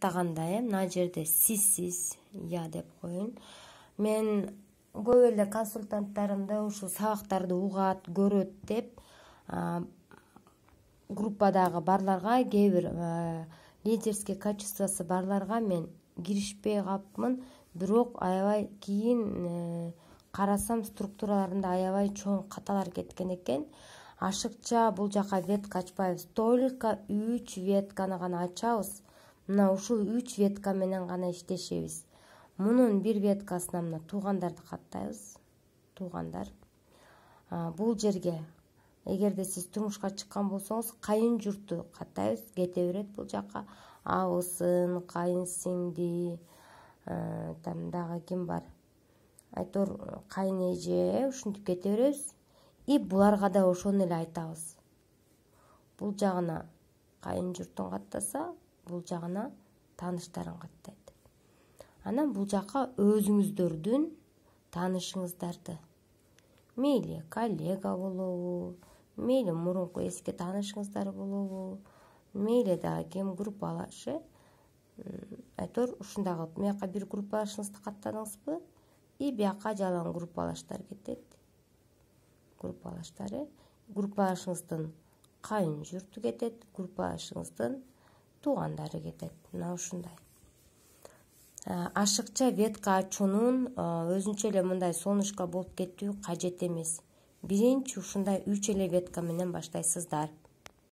баштаганда мына жерде сизсиз деп коеюн. Мен көп эле консультанттарымды ушул сабактарды угат, көрөт деп группадагы барларга, кээ бир лидерский качествосы барларга мен киришпей калыпмын. Бирок аябай кийин карасам структураларында аябай чоң каталар кеткен экен. Ашыкча бул жака ветка ачпайбыз. Только 3 ветканы гана ачабыз. Мына ушул 3 ветка менен гана иштешебиз. Мунун бир веткасына мына туугандарды каттайбыз. Туугандар. Бул жерге эгерде сиз турмушка чыккан болсоңуз, кайын журтту каттайбыз. Кете берет бул жака. Абысын, кайын сиңди, дагы ким бар? Айтор кайын эже, ушинтип кете беребиз. И буларга да ошону эле айтабыз. Бул жагына кайын журтун каттаса, бул жагына тааныштарын каттайт. Анан бул жака өзүңүздөрдүн таанышыңыздарды, мейли коллега болобу, мейли мурунку эски таанышыңыздар болобу, мейли дагы ким группалаш, айтор ушундай кылып мияка бир группалашыңызды каттадыңызбы, и бияка жалаң группалаштар кетет. Группалашыңыздын кайын журту кетет, группалашыңыздын туугандары кетет. Мына ушундай. Ашыкча ветка ачуунун өзүнчө эле мындай сонушка болуп кетүү кажет эмес. Биринчи ушундай 3 эле ветка менен баштайсыздар.